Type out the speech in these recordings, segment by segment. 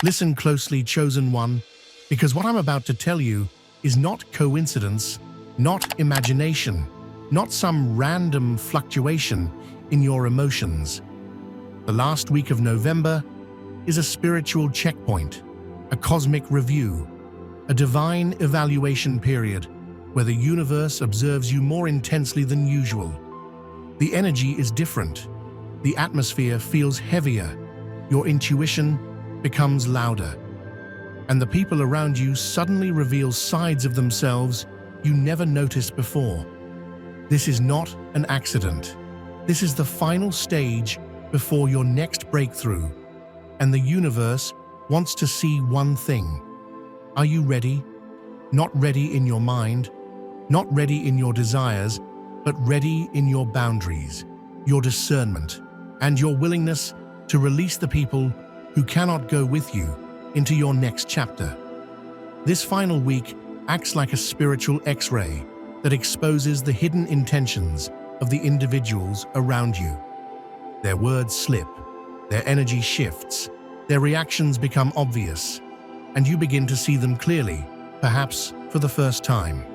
Listen closely, chosen one, because what I'm about to tell you is not coincidence, not imagination, not some random fluctuation in your emotions. The last week of November is a spiritual checkpoint, a cosmic review, a divine evaluation period where the universe observes you more intensely than usual. The energy is different. The atmosphere feels heavier. Your intuition becomes louder. And the people around you suddenly reveal sides of themselves you never noticed before. This is not an accident. This is the final stage before your next breakthrough. And the universe wants to see one thing. Are you ready? Not ready in your mind, not ready in your desires, but ready in your boundaries, your discernment, and your willingness to release the people who cannot go with you into your next chapter. This final week acts like a spiritual X-ray that exposes the hidden intentions of the individuals around you. Their words slip, their energy shifts, their reactions become obvious, and you begin to see them clearly, perhaps for the first time.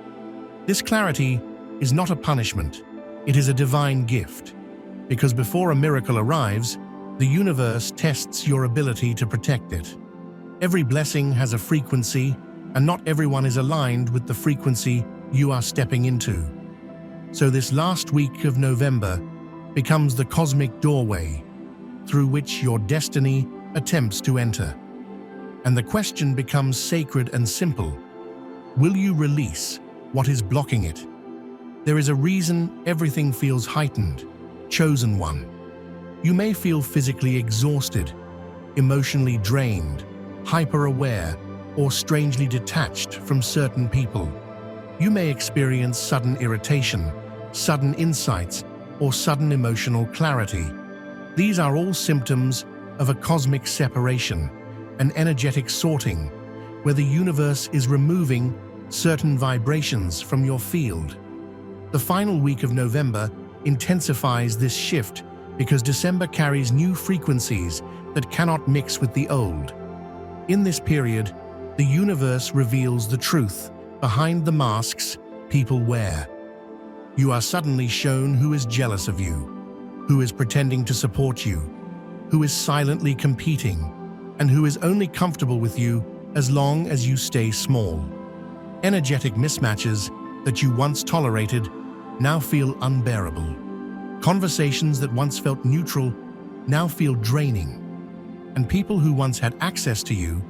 This clarity is not a punishment, it is a divine gift, because before a miracle arrives, the universe tests your ability to protect it. Every blessing has a frequency, and not everyone is aligned with the frequency you are stepping into. So this last week of November becomes the cosmic doorway through which your destiny attempts to enter. And the question becomes sacred and simple. Will you release what is blocking it? There is a reason everything feels heightened, chosen one. You may feel physically exhausted, emotionally drained, hyper-aware, or strangely detached from certain people. You may experience sudden irritation, sudden insights, or sudden emotional clarity. These are all symptoms of a cosmic separation, an energetic sorting, where the universe is removing certain vibrations from your field. The final week of November intensifies this shift because December carries new frequencies that cannot mix with the old. In this period, the universe reveals the truth behind the masks people wear. You are suddenly shown who is jealous of you, who is pretending to support you, who is silently competing, and who is only comfortable with you as long as you stay small. Energetic mismatches that you once tolerated now feel unbearable. Conversations that once felt neutral now feel draining. And people who once had access to you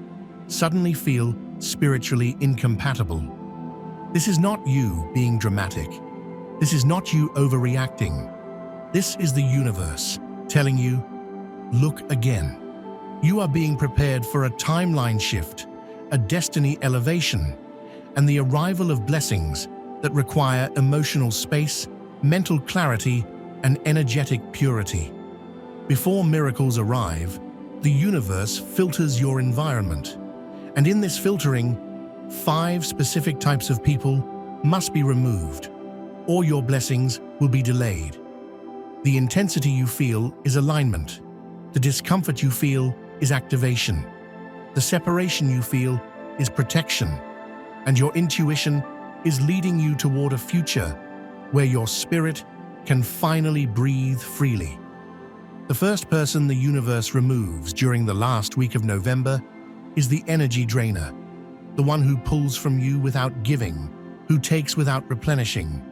suddenly feel spiritually incompatible. This is not you being dramatic. This is not you overreacting. This is the universe telling you, look again. You are being prepared for a timeline shift, a destiny elevation, and the arrival of blessings that require emotional space, mental clarity, and energetic purity. Before miracles arrive, the universe filters your environment. And in this filtering, 5 specific types of people must be removed, or your blessings will be delayed. The intensity you feel is alignment. The discomfort you feel is activation. The separation you feel is protection. And your intuition is leading you toward a future where your spirit can finally breathe freely. The first person the universe removes during the last week of November is the energy drainer, the one who pulls from you without giving, who takes without replenishing,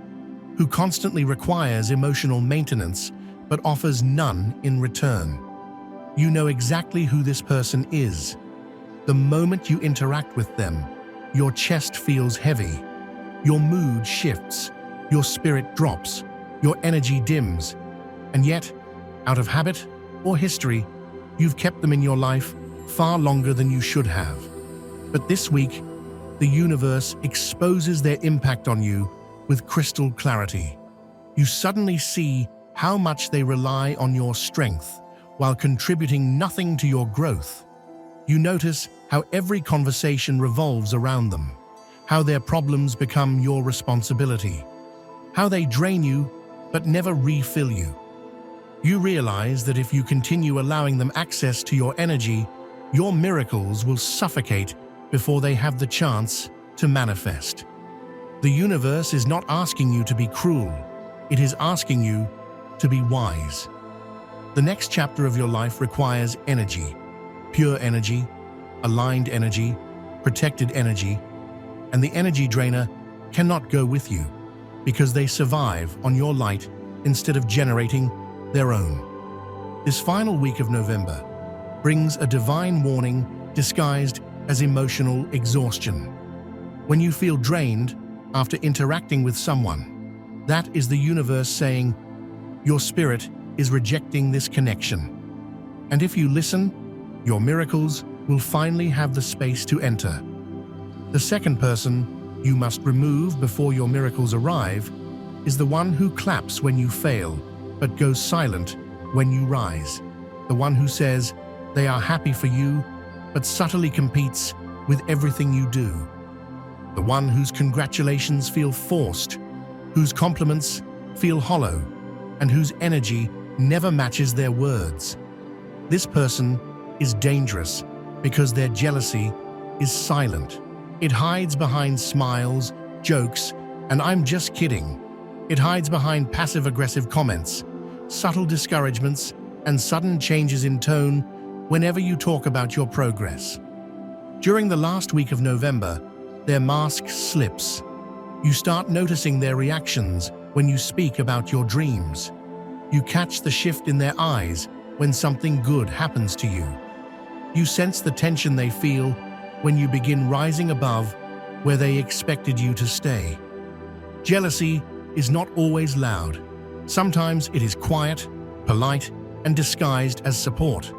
who constantly requires emotional maintenance but offers none in return. You know exactly who this person is. The moment you interact with them, your chest feels heavy, your mood shifts, your spirit drops, your energy dims, and yet, out of habit or history, you've kept them in your life far longer than you should have. But this week, the universe exposes their impact on you with crystal clarity. You suddenly see how much they rely on your strength while contributing nothing to your growth. You notice how every conversation revolves around them, how their problems become your responsibility, how they drain you but never refill you. You realize that if you continue allowing them access to your energy, Your miracles will suffocate before they have the chance to manifest. The universe is not asking you to be cruel. It is asking you to be wise. The next chapter of your life requires energy, pure energy, aligned energy, protected energy, and the energy drainer cannot go with you because they survive on your light instead of generating their own. This final week of November brings a divine warning disguised as emotional exhaustion. When you feel drained after interacting with someone, that is the universe saying, your spirit is rejecting this connection. And if you listen, your miracles will finally have the space to enter. The second person you must remove before your miracles arrive is the one who claps when you fail, but goes silent when you rise. The one who says they are happy for you, but subtly competes with everything you do. The one whose congratulations feel forced, whose compliments feel hollow, and whose energy never matches their words. This person is dangerous because their jealousy is silent. It hides behind smiles, jokes, and "I'm just kidding." It hides behind passive-aggressive comments, subtle discouragements, and sudden changes in tone whenever you talk about your progress. During the last week of November, their mask slips. You start noticing their reactions when you speak about your dreams. You catch the shift in their eyes when something good happens to you. You sense the tension they feel when you begin rising above where they expected you to stay. Jealousy is not always loud. Sometimes it is quiet, polite, and disguised as support.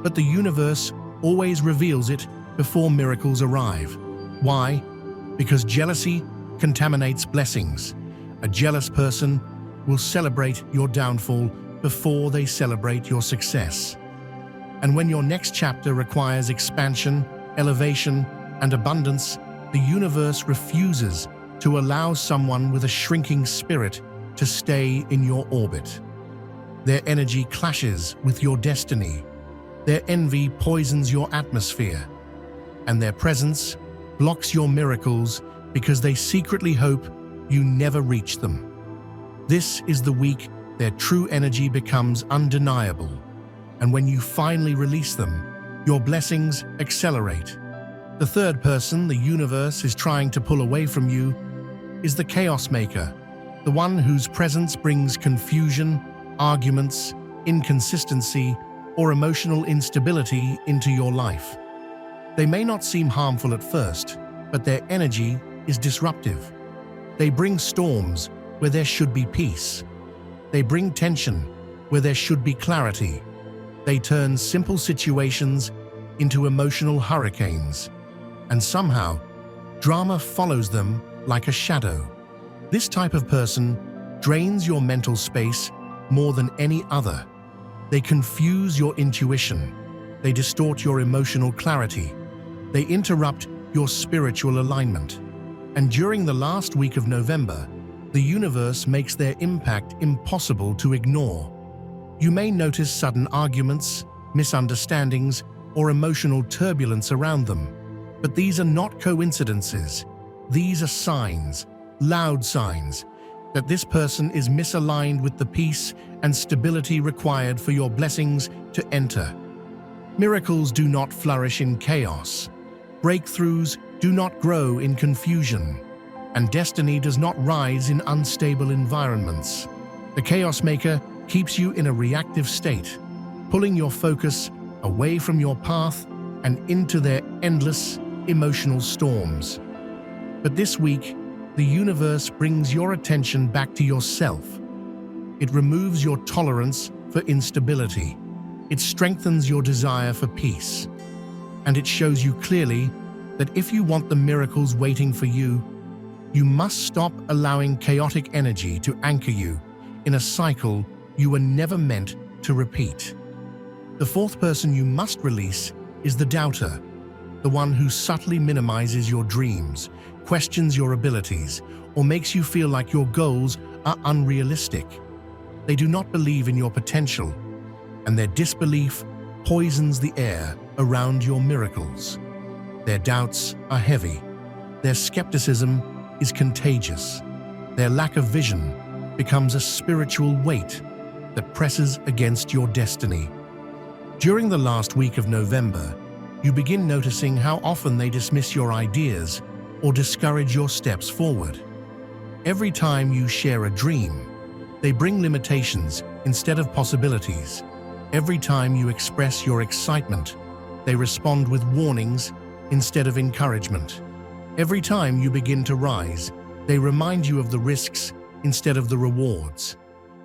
But the universe always reveals it before miracles arrive. Why? Because jealousy contaminates blessings. A jealous person will celebrate your downfall before they celebrate your success. And when your next chapter requires expansion, elevation, and abundance, the universe refuses to allow someone with a shrinking spirit to stay in your orbit. Their energy clashes with your destiny. Their envy poisons your atmosphere. And their presence blocks your miracles because they secretly hope you never reach them. This is the week their true energy becomes undeniable. And when you finally release them, your blessings accelerate. The third person the universe is trying to pull away from you is the chaos maker, the one whose presence brings confusion, arguments, inconsistency, or emotional instability into your life. They may not seem harmful at first, but their energy is disruptive. They bring storms where there should be peace. They bring tension where there should be clarity. They turn simple situations into emotional hurricanes. And somehow, drama follows them like a shadow. This type of person drains your mental space more than any other. They confuse your intuition. They distort your emotional clarity. They interrupt your spiritual alignment. And during the last week of November, the universe makes their impact impossible to ignore. You may notice sudden arguments, misunderstandings, or emotional turbulence around them. But these are not coincidences. These are signs, loud signs, that this person is misaligned with the peace and stability required for your blessings to enter. Miracles do not flourish in chaos. Breakthroughs do not grow in confusion. And destiny does not rise in unstable environments. The chaos maker keeps you in a reactive state, pulling your focus away from your path and into their endless emotional storms. But this week, the universe brings your attention back to yourself. It removes your tolerance for instability. It strengthens your desire for peace. And it shows you clearly that if you want the miracles waiting for you, you must stop allowing chaotic energy to anchor you in a cycle you were never meant to repeat. The fourth person you must release is the doubter, the one who subtly minimizes your dreams, questions your abilities, or makes you feel like your goals are unrealistic. They do not believe in your potential, and their disbelief poisons the air around your miracles. Their doubts are heavy. Their skepticism is contagious. Their lack of vision becomes a spiritual weight that presses against your destiny. During the last week of November, you begin noticing how often they dismiss your ideas or discourage your steps forward. Every time you share a dream, they bring limitations instead of possibilities. Every time you express your excitement, they respond with warnings instead of encouragement. Every time you begin to rise, they remind you of the risks instead of the rewards.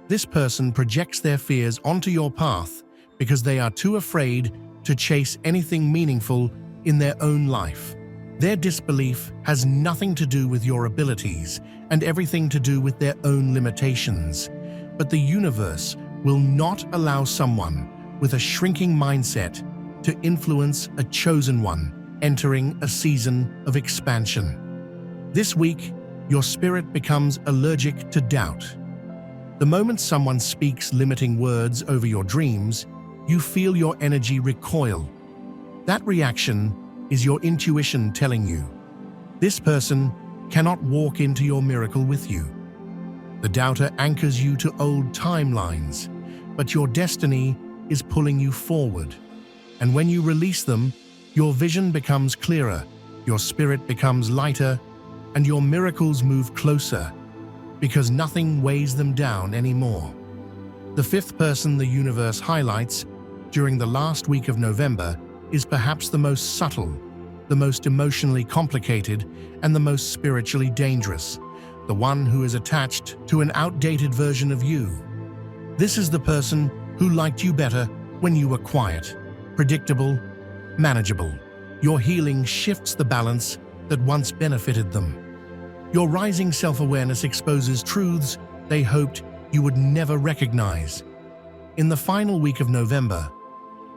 This person projects their fears onto your path because they are too afraid to chase anything meaningful in their own life. Their disbelief has nothing to do with your abilities and everything to do with their own limitations. But the universe will not allow someone with a shrinking mindset to influence a chosen one entering a season of expansion. This week, your spirit becomes allergic to doubt. The moment someone speaks limiting words over your dreams, you feel your energy recoil. That reaction is your intuition telling you, this person cannot walk into your miracle with you. The doubter anchors you to old timelines, but your destiny is pulling you forward. And when you release them, your vision becomes clearer, your spirit becomes lighter, and your miracles move closer, because nothing weighs them down anymore. The fifth person the universe highlights during the last week of November is perhaps the most subtle, the most emotionally complicated, and the most spiritually dangerous, the one who is attached to an outdated version of you. This is the person who liked you better when you were quiet, predictable, manageable. Your healing shifts the balance that once benefited them. Your rising self-awareness exposes truths they hoped you would never recognize. In the final week of November,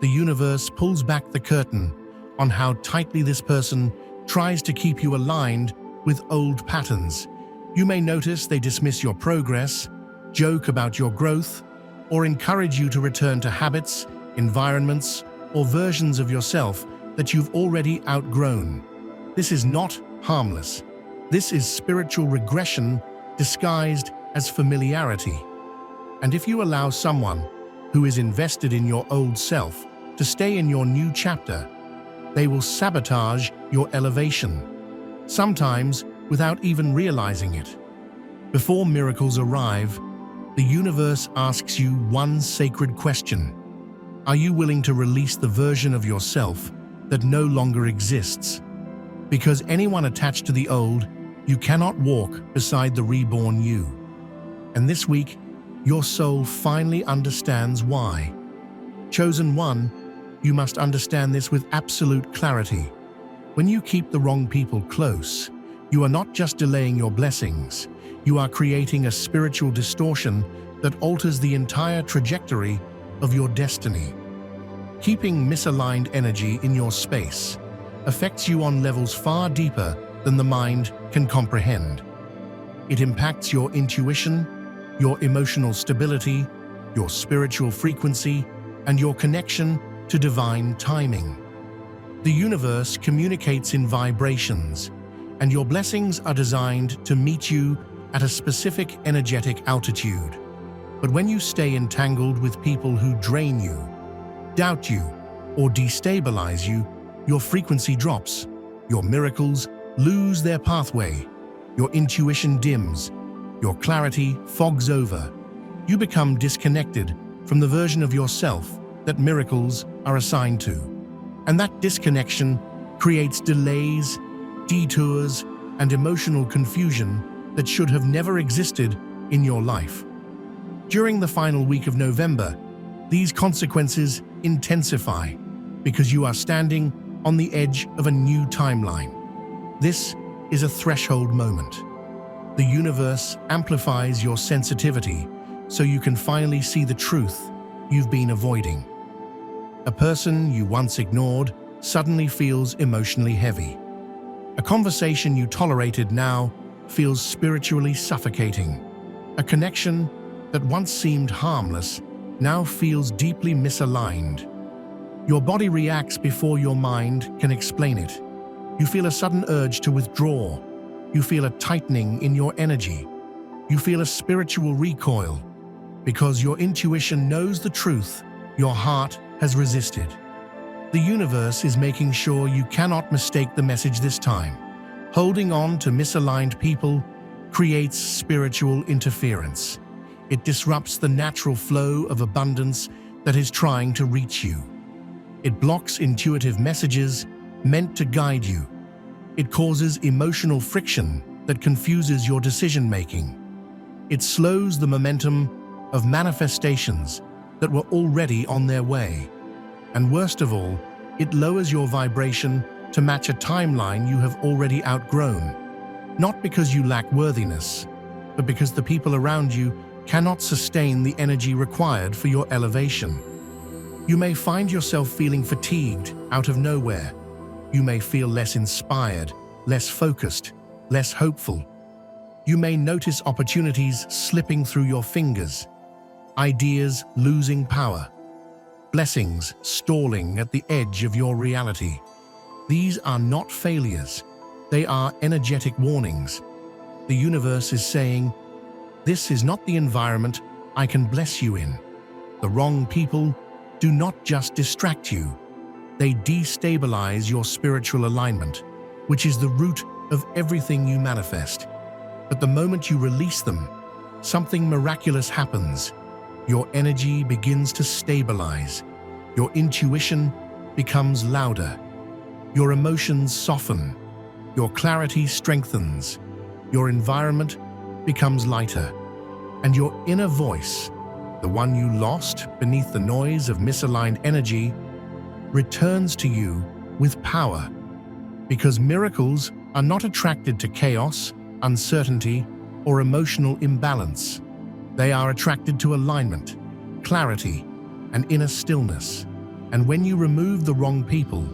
the universe pulls back the curtain on how tightly this person tries to keep you aligned with old patterns. You may notice they dismiss your progress, joke about your growth, or encourage you to return to habits, environments, or versions of yourself that you've already outgrown. This is not harmless. This is spiritual regression disguised as familiarity. And if you allow someone who is invested in your old self to stay in your new chapter, they will sabotage your elevation, sometimes without even realizing it. Before miracles arrive, the universe asks you one sacred question. Are you willing to release the version of yourself that no longer exists? Because anyone attached to the old, you cannot walk beside the reborn you. And this week, your soul finally understands why. Chosen one, you must understand this with absolute clarity. When you keep the wrong people close, you are not just delaying your blessings, you are creating a spiritual distortion that alters the entire trajectory of your destiny. Keeping misaligned energy in your space affects you on levels far deeper than the mind can comprehend. It impacts your intuition, your emotional stability, your spiritual frequency, and your connection to divine timing. The universe communicates in vibrations, and your blessings are designed to meet you at a specific energetic altitude. But when you stay entangled with people who drain you, doubt you, or destabilize you, your frequency drops, your miracles lose their pathway, your intuition dims, your clarity fogs over. You become disconnected from the version of yourself that miracles are assigned to. And that disconnection creates delays, detours, and emotional confusion that should have never existed in your life. During the final week of November, these consequences intensify because you are standing on the edge of a new timeline. This is a threshold moment. The universe amplifies your sensitivity so you can finally see the truth you've been avoiding. A person you once ignored suddenly feels emotionally heavy. A conversation you tolerated now feels spiritually suffocating. A connection that once seemed harmless now feels deeply misaligned. Your body reacts before your mind can explain it. You feel a sudden urge to withdraw. You feel a tightening in your energy. You feel a spiritual recoil because your intuition knows the truth your heart has resisted. The universe is making sure you cannot mistake the message this time. Holding on to misaligned people creates spiritual interference. It disrupts the natural flow of abundance that is trying to reach you. It blocks intuitive messages meant to guide you. It causes emotional friction that confuses your decision-making. It slows the momentum of manifestations that were already on their way. And worst of all, it lowers your vibration to match a timeline you have already outgrown. Not because you lack worthiness, but because the people around you cannot sustain the energy required for your elevation. You may find yourself feeling fatigued out of nowhere. You may feel less inspired, less focused, less hopeful. You may notice opportunities slipping through your fingers, ideas losing power, blessings stalling at the edge of your reality. These are not failures. They are energetic warnings. The universe is saying, "This is not the environment I can bless you in." The wrong people do not just distract you. They destabilize your spiritual alignment, which is the root of everything you manifest. But the moment you release them, something miraculous happens. Your energy begins to stabilize. Your intuition becomes louder. Your emotions soften. Your clarity strengthens. Your environment becomes lighter. And your inner voice, the one you lost beneath the noise of misaligned energy, returns to you with power. Because miracles are not attracted to chaos, uncertainty, or emotional imbalance. They are attracted to alignment, clarity, and inner stillness. And when you remove the wrong people,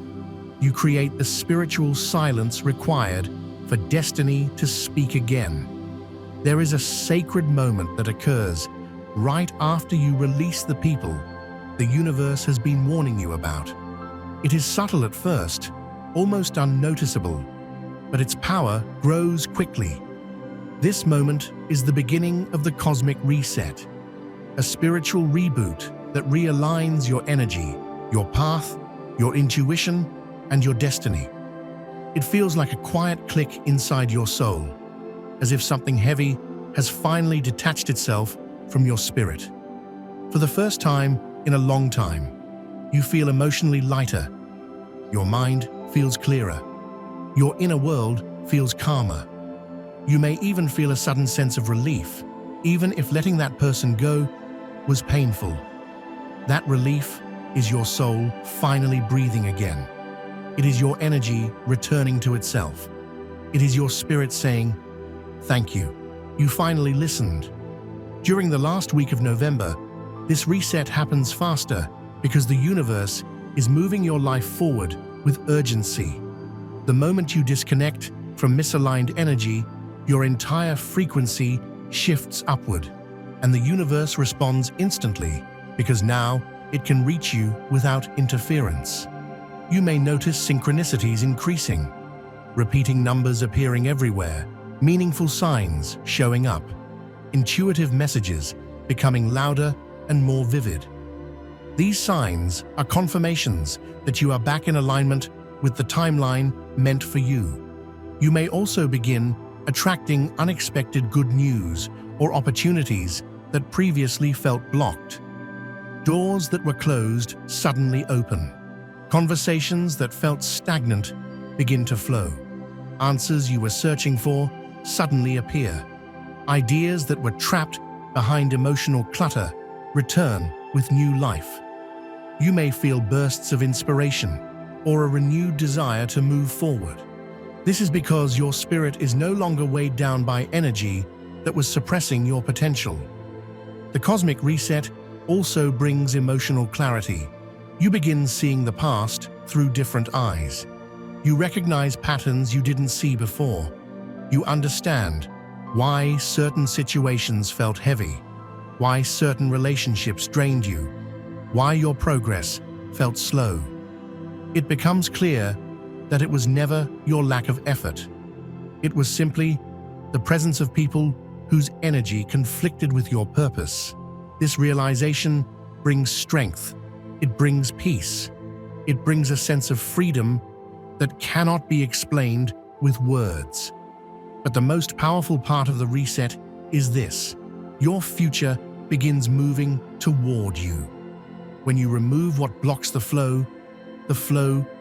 you create the spiritual silence required for destiny to speak again. There is a sacred moment that occurs right after you release the people the universe has been warning you about. It is subtle at first, almost unnoticeable, but its power grows quickly. This moment is the beginning of the cosmic reset, a spiritual reboot that realigns your energy, your path, your intuition, and your destiny. It feels like a quiet click inside your soul, as if something heavy has finally detached itself from your spirit. For the first time in a long time, you feel emotionally lighter. Your mind feels clearer. Your inner world feels calmer. You may even feel a sudden sense of relief, even if letting that person go was painful. That relief is your soul finally breathing again. It is your energy returning to itself. It is your spirit saying, "Thank you. You finally listened." During the last week of November, this reset happens faster because the universe is moving your life forward with urgency. The moment you disconnect from misaligned energy, your entire frequency shifts upward, and the universe responds instantly because now it can reach you without interference. You may notice synchronicities increasing, repeating numbers appearing everywhere, meaningful signs showing up, intuitive messages becoming louder and more vivid. These signs are confirmations that you are back in alignment with the timeline meant for you. You may also begin attracting unexpected good news or opportunities that previously felt blocked. Doors that were closed suddenly open. Conversations that felt stagnant begin to flow. Answers you were searching for suddenly appear. Ideas that were trapped behind emotional clutter return with new life. You may feel bursts of inspiration or a renewed desire to move forward. This is because your spirit is no longer weighed down by energy that was suppressing your potential. The cosmic reset also brings emotional clarity. You begin seeing the past through different eyes. You recognize patterns you didn't see before. You understand why certain situations felt heavy, why certain relationships drained you, why your progress felt slow. It becomes clear that it was never your lack of effort. It was simply the presence of people whose energy conflicted with your purpose. This realization brings strength. It brings peace. It brings a sense of freedom that cannot be explained with words. But the most powerful part of the reset is this: your future begins moving toward you. When you remove what blocks the flow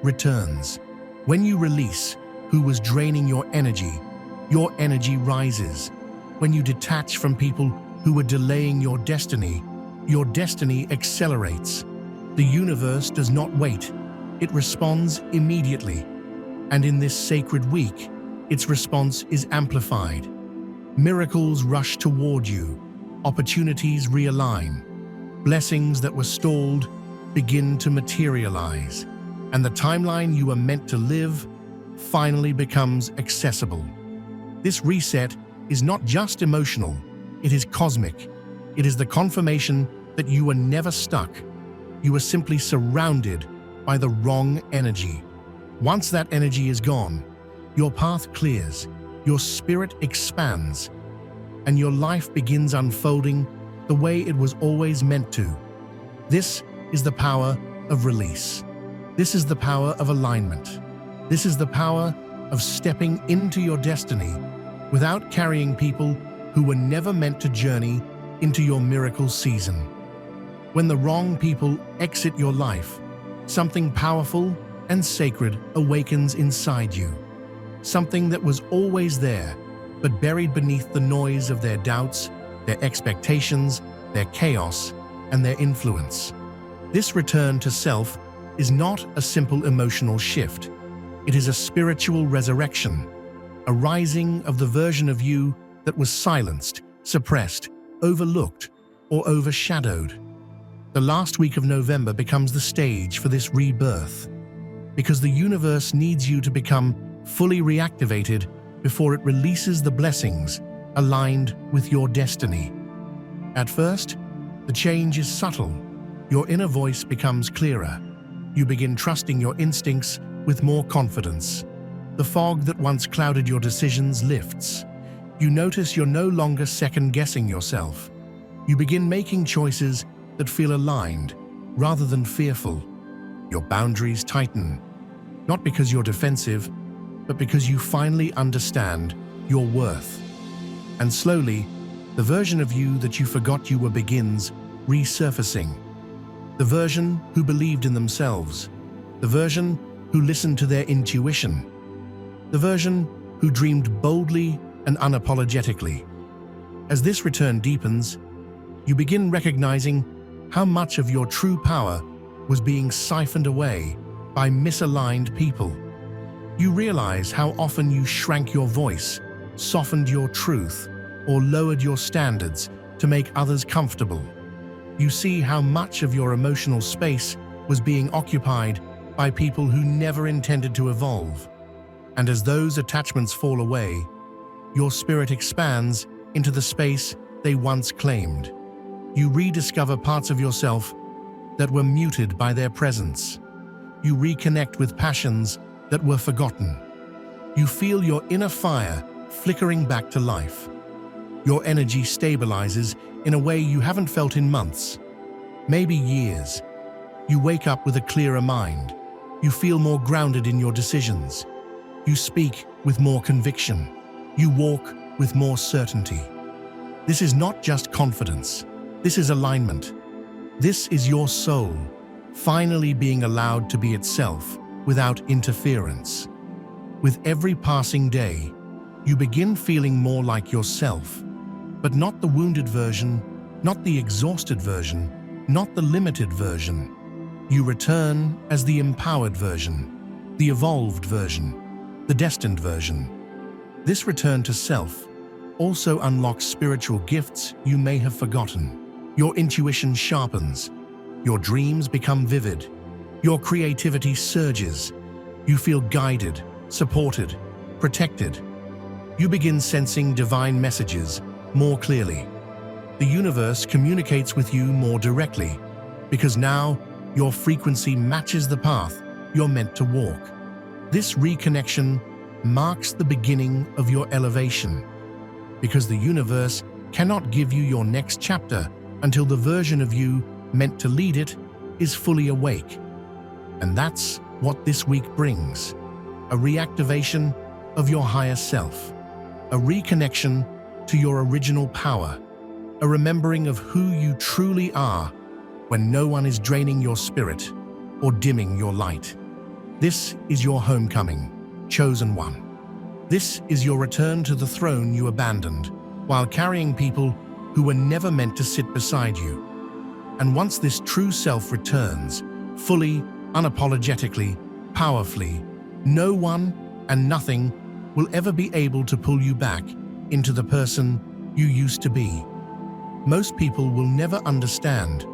returns. When you release who was draining your energy rises. When you detach from people who were delaying your destiny accelerates. The universe does not wait. It responds immediately. And in this sacred week, its response is amplified. Miracles rush toward you. Opportunities realign. Blessings that were stalled begin to materialize. And the timeline you were meant to live finally becomes accessible. This reset is not just emotional, it is cosmic. It is the confirmation that you were never stuck. You were simply surrounded by the wrong energy. Once that energy is gone, your path clears, your spirit expands, and your life begins unfolding the way it was always meant to. This is the power of release. This is the power of alignment. This is the power of stepping into your destiny without carrying people who were never meant to journey into your miracle season. When the wrong people exit your life, something powerful and sacred awakens inside you. Something that was always there, but buried beneath the noise of their doubts, their expectations, their chaos, and their influence. This return to self is not a simple emotional shift. It is a spiritual resurrection, a rising of the version of you that was silenced, suppressed, overlooked, or overshadowed. The last week of November becomes the stage for this rebirth, because the universe needs you to become fully reactivated before it releases the blessings aligned with your destiny. At first, the change is subtle. Your inner voice becomes clearer. You begin trusting your instincts with more confidence. The fog that once clouded your decisions lifts. You notice you're no longer second-guessing yourself. You begin making choices that feel aligned rather than fearful. Your boundaries tighten, not because you're defensive, but because you finally understand your worth. And slowly, the version of you that you forgot you were begins resurfacing. The version who believed in themselves. The version who listened to their intuition. The version who dreamed boldly and unapologetically. As this return deepens, you begin recognizing how much of your true power was being siphoned away by misaligned people. You realize how often you shrank your voice, softened your truth, or lowered your standards to make others comfortable. You see how much of your emotional space was being occupied by people who never intended to evolve. And as those attachments fall away, your spirit expands into the space they once claimed. You rediscover parts of yourself that were muted by their presence. You reconnect with passions that were forgotten. You feel your inner fire flickering back to life. Your energy stabilizes in a way you haven't felt in months, maybe years. You wake up with a clearer mind. You feel more grounded in your decisions. You speak with more conviction. You walk with more certainty. This is not just confidence. This is alignment. This is your soul, finally being allowed to be itself without interference. With every passing day, you begin feeling more like yourself, but not the wounded version, not the exhausted version, not the limited version. You return as the empowered version, the evolved version, the destined version. This return to self also unlocks spiritual gifts you may have forgotten. Your intuition sharpens. Your dreams become vivid. Your creativity surges. You feel guided, supported, protected. You begin sensing divine messages more clearly. The universe communicates with you more directly, because now Your frequency matches the path you're meant to walk. This reconnection marks the beginning of your elevation, because the universe cannot give you your next chapter until the version of you meant to lead it is fully awake. And that's what this week brings: a reactivation of your higher self, a reconnection to your original power, a remembering of who you truly are when no one is draining your spirit or dimming your light. This is your homecoming, chosen one. This is your return to the throne you abandoned while carrying people who were never meant to sit beside you. And once this true self returns, fully, unapologetically, powerfully, no one and nothing will ever be able to pull you back into the person you used to be. Most people will never understand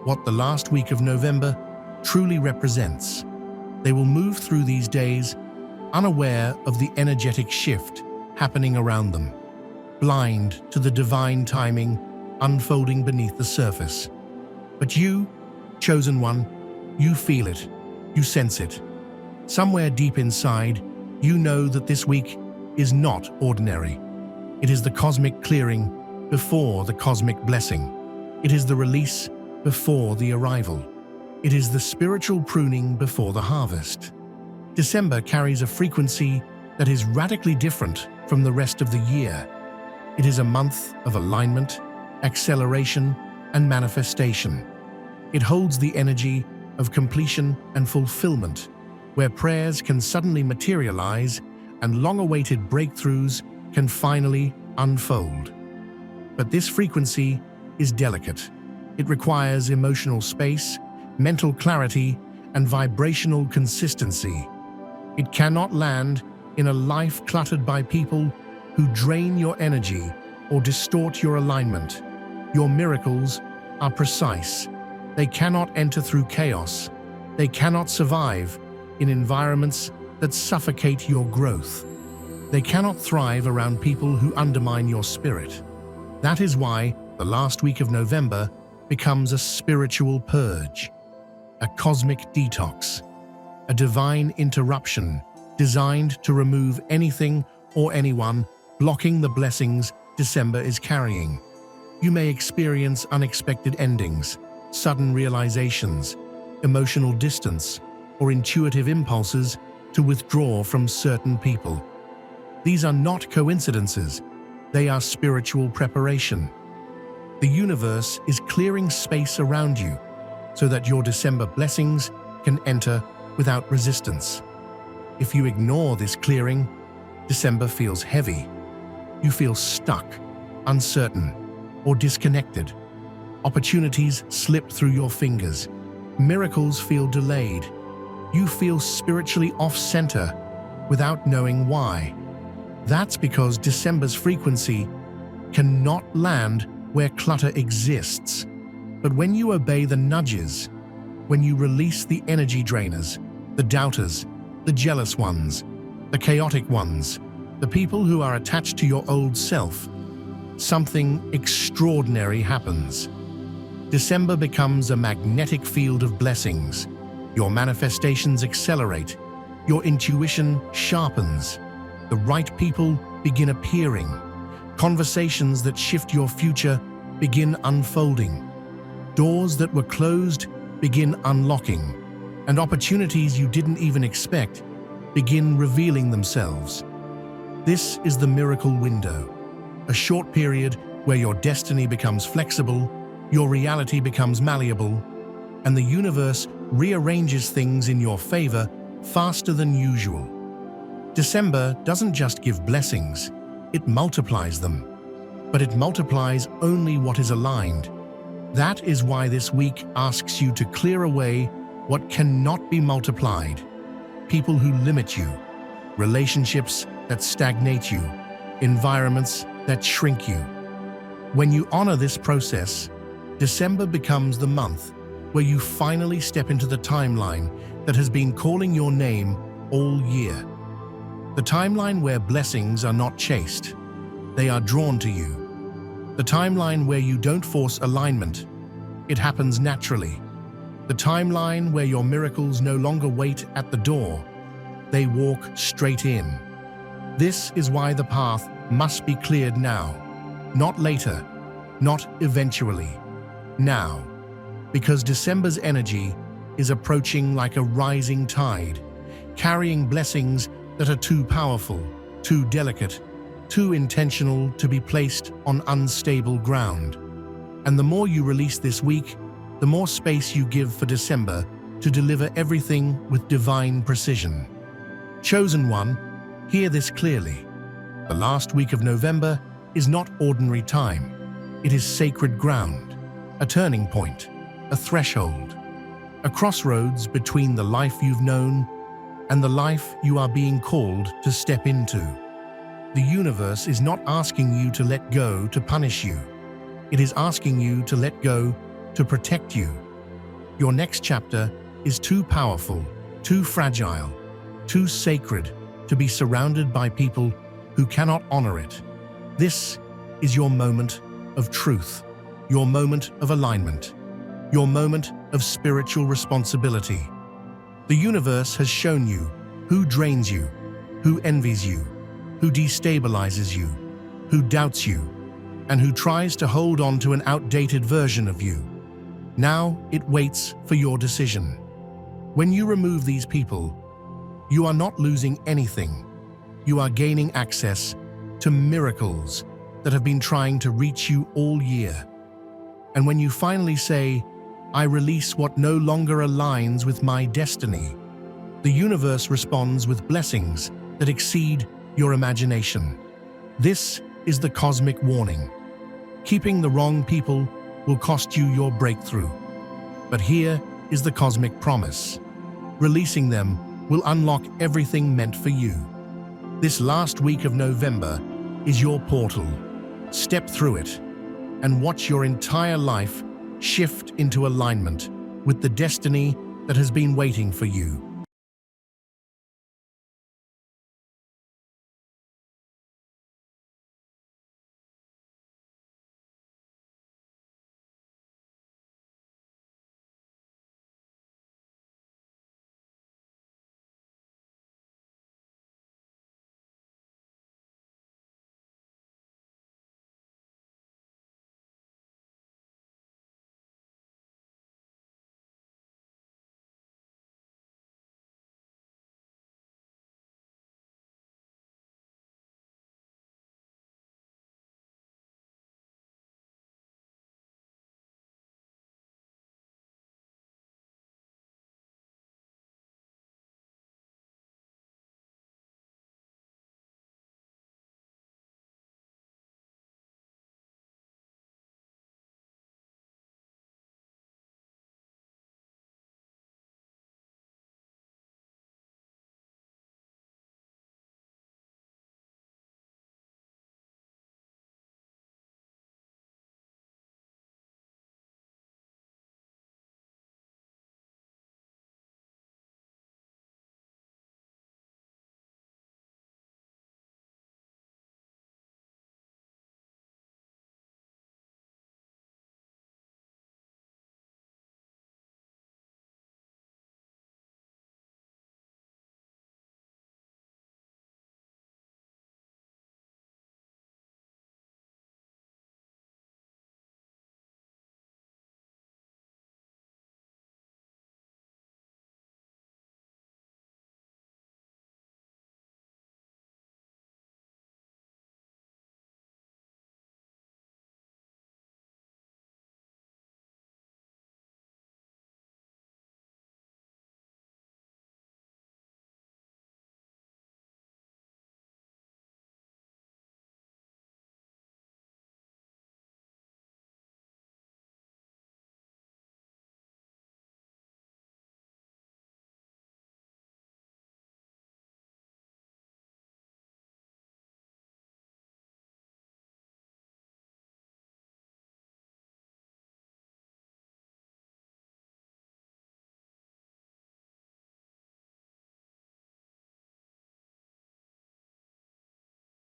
what the last week of November truly represents. They will move through these days unaware of the energetic shift happening around them, blind to the divine timing unfolding beneath the surface. But you, chosen one, you feel it, you sense it. Somewhere deep inside, you know that this week is not ordinary. It is the cosmic clearing before the cosmic blessing. It is the release before the arrival. It is the spiritual pruning before the harvest. December carries a frequency that is radically different from the rest of the year. It is a month of alignment, acceleration, and manifestation. It holds the energy of completion and fulfillment, where prayers can suddenly materialize and long-awaited breakthroughs can finally unfold. But this frequency is delicate. It requires emotional space, mental clarity, and vibrational consistency. It cannot land in a life cluttered by people who drain your energy or distort your alignment. Your miracles are precise. They cannot enter through chaos. They cannot survive in environments that suffocate your growth. They cannot thrive around people who undermine your spirit. That is why the last week of November becomes a spiritual purge, a cosmic detox, a divine interruption designed to remove anything or anyone blocking the blessings December is carrying. You may experience unexpected endings, sudden realizations, emotional distance, or intuitive impulses to withdraw from certain people. These are not coincidences. They are spiritual preparation. The universe is clearing space around you so that your December blessings can enter without resistance. If you ignore this clearing, December feels heavy. You feel stuck, uncertain, or disconnected. Opportunities slip through your fingers. Miracles feel delayed. You feel spiritually off-center without knowing why. That's because December's frequency cannot land where clutter exists. But when you obey the nudges, when you release the energy drainers, the doubters, the jealous ones, the chaotic ones, the people who are attached to your old self, something extraordinary happens. December becomes a magnetic field of blessings. Your manifestations accelerate. Your intuition sharpens. The right people begin appearing. Conversations that shift your future begin unfolding. Doors that were closed begin unlocking. And opportunities you didn't even expect begin revealing themselves. This is the miracle window, a short period where your destiny becomes flexible, your reality becomes malleable, and the universe rearranges things in your favor faster than usual. December doesn't just give blessings, it multiplies them. But it multiplies only what is aligned. That is why this week asks you to clear away what cannot be multiplied. People who limit you, relationships that stagnate you, environments that shrink you. When you honor this process, December becomes the month where you finally step into the timeline that has been calling your name all year. The timeline where blessings are not chased, they are drawn to you. The timeline where you don't force alignment, it happens naturally. The timeline where your miracles no longer wait at the door, they walk straight in. This is why the path must be cleared now, not later, not eventually, now. Because December's energy is approaching like a rising tide, carrying blessings that are too powerful, too delicate, too intentional to be placed on unstable ground. And the more you release this week, the more space you give for December to deliver everything with divine precision. Chosen one, hear this clearly. The last week of November is not ordinary time. It is sacred ground, a turning point, a threshold, a crossroads between the life you've known and the life you are being called to step into. The universe is not asking you to let go to punish you. It is asking you to let go to protect you. Your next chapter is too powerful, too fragile, too sacred to be surrounded by people who cannot honor it. This is your moment of truth, your moment of alignment, your moment of spiritual responsibility. The universe has shown you who drains you, who envies you, who destabilizes you, who doubts you, and who tries to hold on to an outdated version of you. Now it waits for your decision. When you remove these people, you are not losing anything. You are gaining access to miracles that have been trying to reach you all year. And when you finally say, "I release what no longer aligns with my destiny," the universe responds with blessings that exceed your imagination. This is the cosmic warning. Keeping the wrong people will cost you your breakthrough. But here is the cosmic promise. Releasing them will unlock everything meant for you. This last week of November is your portal. Step through it and watch your entire life shift into alignment with the destiny that has been waiting for you.